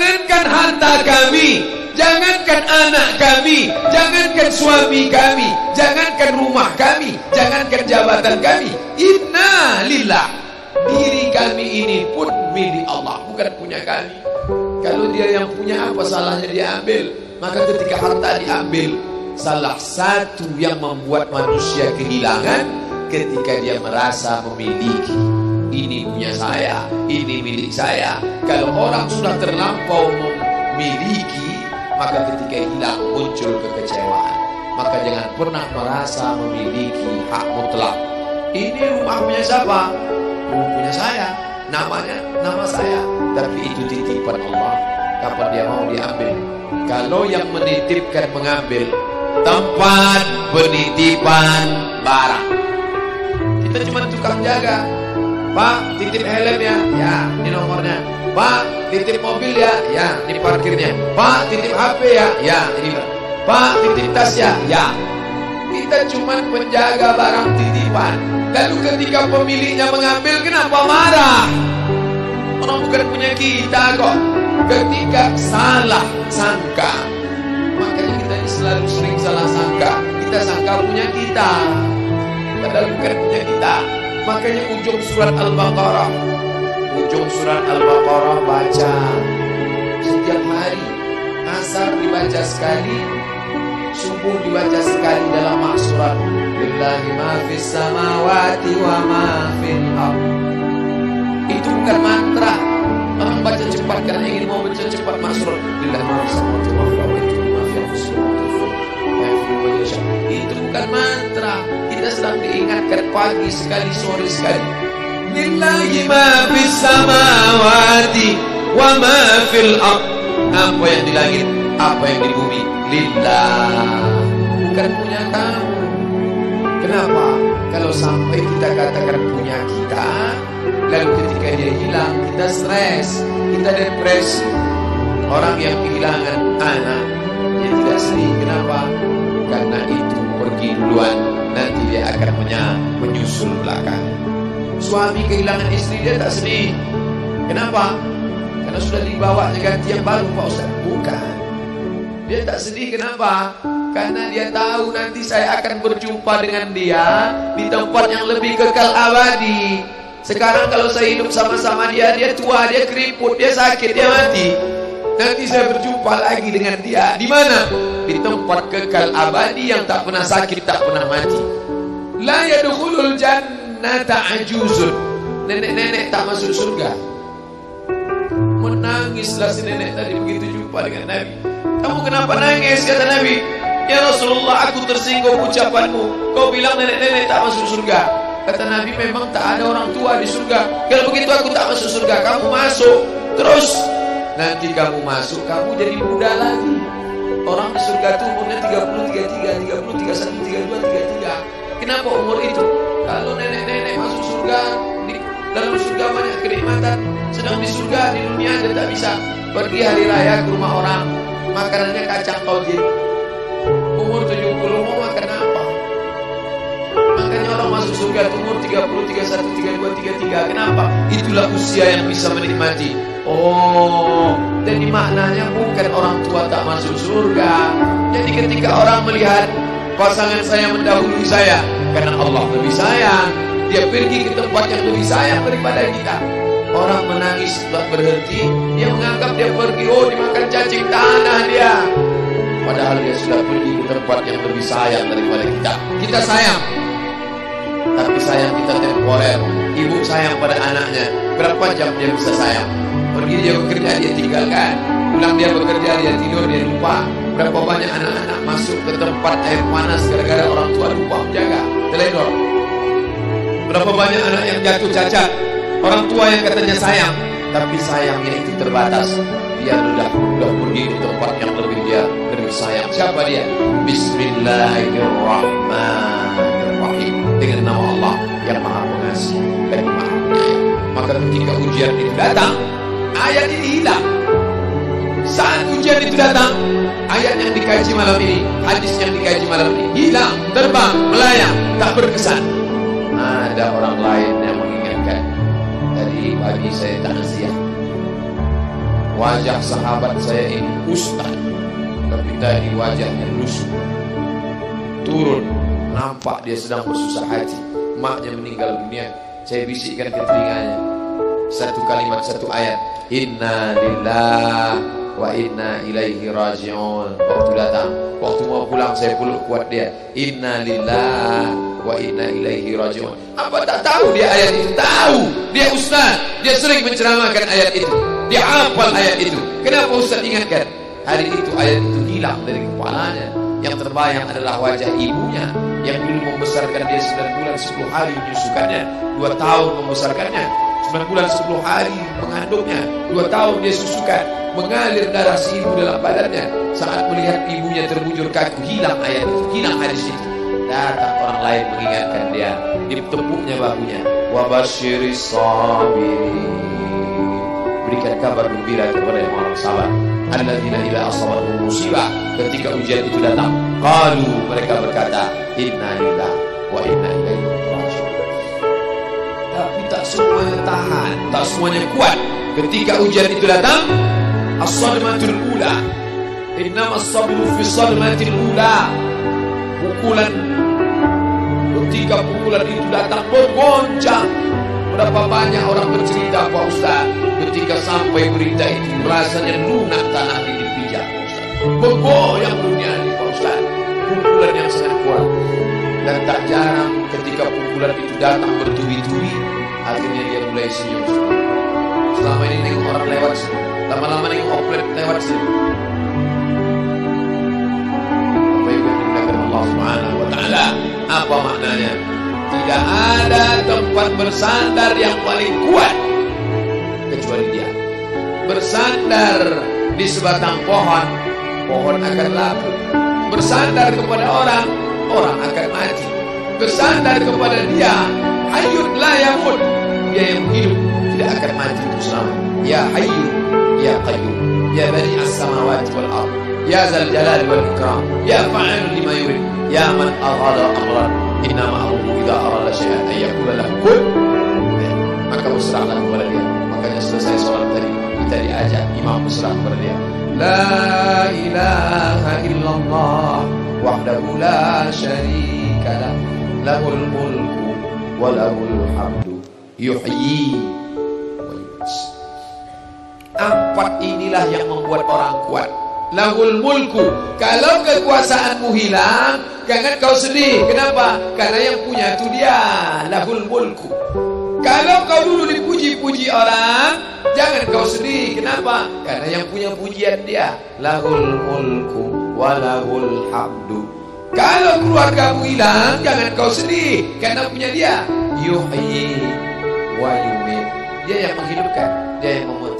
Jangankan harta kami, jangankan anak kami, jangankan suami kami, jangankan rumah kami, jangankan jabatan kami. Inna lillah, diri kami ini pun milik Allah, bukan punya kami. Kalau dia yang punya, apa salahnya diambil? Maka ketika harta diambil, salah satu yang membuat manusia kehilangan ketika dia merasa memiliki. Ini punya saya, ini milik saya. Kalau orang sudah terlampau memiliki, maka ketika hilang muncul kekecewaan. Maka jangan pernah merasa memiliki hak mutlak. Ini rumah punya siapa? Rumah punya saya, namanya nama saya. Tapi itu titipan Allah, kapan dia mau diambil. Kalau yang menitipkan mengambil, tempat penitipan barang, kita cuma tukang jaga. Pak, titip helm ya, ya, ini nomornya. Pak, titip mobil ya, ya, ini parkirnya. Pak, titip HP ya, ya, ini. Pak, titip tas ya, ya. Kita cuma penjaga barang titipan. Lalu ketika pemiliknya mengambil, kenapa marah? Orang bukan punya kita kok. Ketika salah sangka, makanya kita selalu sering salah sangka. Kita sangka punya kita, padahal bukan punya kita. Makanya ujung surat Al-Baqarah, baca setiap hari. Asar dibaca sekali, subuh dibaca sekali dalam maksurat. Lillahi ma fis samawati wa ma fil ardh. Itu bukan mantra. Orang baca cepat karena ingin mau baca cepat maksurat. Lillahi ma fis samawati wa ma fil ardh. Itu bukan mantra. Kita sedang diingatkan pagi sekali, sore sekali. Lillahi ma fis samawati wa ma fil ardh. Apa yang di langit, apa yang di bumi, lillah, bukan punya kamu. Kenapa? Kalau sampai kita katakan punya kita, lalu ketika dia hilang, kita stres, kita depresi. Orang yang kehilangan anak, dia tidak sedih. Kenapa? Karena itu pergi duluan, nanti dia akan menyusul belakang. Suami kehilangan istri, dia tak sedih. Kenapa? Karena sudah dibawa ganti yang baru, Pak Ustaz. Bukan. Dia tak sedih, kenapa? Karena dia tahu nanti saya akan berjumpa dengan dia di tempat yang lebih kekal abadi. Sekarang kalau saya hidup sama-sama dia, dia tua, dia keriput, dia sakit, dia mati. Nanti saya berjumpa lagi dengan dia. Di mana? Di tempat kekal abadi yang tak pernah sakit, tak pernah mati. La yadkhulul jannata ajuzun. Nenek-nenek tak masuk surga. Menangislah si nenek tadi begitu jumpa dengan Nabi. Kamu kenapa nangis? Kata Nabi. Ya Rasulullah, aku tersinggung ucapanmu. Kau bilang nenek-nenek tak masuk surga. Kata Nabi, memang tak ada orang tua di surga. Kalau begitu aku tak masuk surga. Kamu masuk. Terus nanti kamu masuk, kamu jadi muda lagi. Orang di surga itu umurnya 30, 33, 30, 31, 32, 33. Kenapa umur itu? Kalau nenek-nenek masuk surga, di dalam surga banyak kenikmatan. Sedang di surga, di dunia dia tak bisa pergi hari raya ke rumah orang, makanannya kacang tauhid. Umur 70 mau makan apa? Makanya orang masuk surga umur 30, 31, 32, 33. Kenapa? Itulah usia yang bisa menikmati. Oh, jadi maknanya bukan orang tua tak masuk surga. Jadi ketika orang melihat pasangan saya mendahului saya, karena Allah lebih sayang, dia pergi ke tempat yang lebih sayang daripada kita. Orang menangis setelah berhenti, dia menganggap dia pergi, oh dimakan cacing tanah dia. Padahal dia sudah pergi ke tempat yang lebih sayang daripada kita. Kita sayang, tapi sayang kita temporer. Ibu sayang pada anaknya, berapa jam dia bisa sayang? Pergi dia bekerja, dia tinggalkan. Pulang dia bekerja, dia tidur, dia lupa. Berapa banyak anak-anak masuk ke tempat air panas gara-gara orang tua lupa menjaga, teledor. Berapa banyak anak yang jatuh cacat, orang tua yang katanya sayang, tapi sayangnya itu terbatas. Dia sudah pergi ke tempat yang lebih sayang. Siapa dia? Bismillahirrahmanirrahim. Dengan nama Allah yang Maha Pengasih dan Maha Penyayang. Maka ketika ujian itu datang, ayat ini hilang. Saat ujian itu datang, ayat yang dikaji malam ini, hadis yang dikaji malam ini hilang, terbang, melayang, tak berkesan. Ada orang lain yang mengingatkan. Tadi pagi saya takziah. wajah sahabat saya ini ustaz, tapi tadi wajahnya lusuh. Turun, nampak dia sedang bersusah hati. Maknya meninggal dunia. Saya bisikkan ke telinganya satu kalimat, satu ayat, inna lillahi wa inna ilaihi raji'un. Waktu datang, waktu mau pulang saya peluk kuat dia, inna lillahi wa inna ilaihi raji'un. Apa tak tahu dia ayat itu? Tahu. Dia ustaz, dia sering menceramahkan ayat itu, dia hafal ayat itu. Kenapa ustaz ingatkan? Hari itu ayat itu hilang dari kepalanya. Yang terbayang adalah wajah ibunya yang dulu membesarkan dia 9 bulan 10 hari menyusukannya, 2 tahun membesarkannya, 9 bulan 10 hari mengandungnya, 2 tahun dia susukan, mengalir darah si ibu dalam badannya. Saat melihat ibunya terbujur kaku, hilang ayat itu, hilang hadis itu. Datang orang lain mengingatkan dia, ditepuknya bahunya, wabasyiris sabirin, berikan kabar gembira kepada yang orang sabar. Alladzina idza asabatuhum musibah, ketika ujian itu datang, qalu, mereka berkata, inna lillahi wa inna ilaihi raji'un. Tapi tak semuanya tahan, tak semuanya kuat. Ketika ujian itu datang, as-sadmatul ula, innama as-sabru fi sadmatil ula. Pukulan, ketika pukulan itu datang bergoncang. Berapa banyak orang bercerita, Pak Ustaz, ketika sampai berita itu rasanya lunak tanah ini dipijak, Pak Ustaz. Bergoyang dunia ini, Pak Ustaz. Pukulan yang sangat kuat. Dan tak jarang ketika pukulan itu datang bertubi-tubi, akhirnya dia mulai senyum. Selama ini nengok orang lewat sini, lama-lama nengok oplet lewat sini. Apa yang dimuliakan Allah Subhanahu wa Ta'ala? Apa maknanya? Tidak ada tempat bersandar yang paling kuat kecuali dia. Bersandar di sebatang pohon, pohon akan labu. Bersandar kepada orang, orang akan mati. Bersandar kepada dia, hayyun la yamut, dia yang hidup tidak akan mati untuk selama. Ya hayyu ya qayyum, ya bani as-samawati wal ard, ya zal jalali wal ikram, ya fa'alun lima yurid, ya man aghada amran, innama amruhu idza arada syai'an ay yaqula lahu kun. Maka berserahlah kepada dia. Makanya selesai sholat tadi kita diajak imam berserah kepada dia. La ilaha illallah wahdahu la syarika lah, lahul mulku wa lahul hamdu yuhyi wa yumiit. 4 inilah yang membuat orang kuat. Lahul mulku, kalau kekuasaanmu hilang, jangan kau sedih. Kenapa? Karena yang punya itu dia. Lahul mulku. Kalau kau dulu dipuji-puji orang, jangan kau sedih. Kenapa? Karena yang punya pujian dia. Lahul mulku wa lahul hamdu. Kalau keluargamu hilang, jangan kau sedih, karena punya dia. Yuhyi wa yumiit. Dia yang menghidupkan, dia yang mematikan.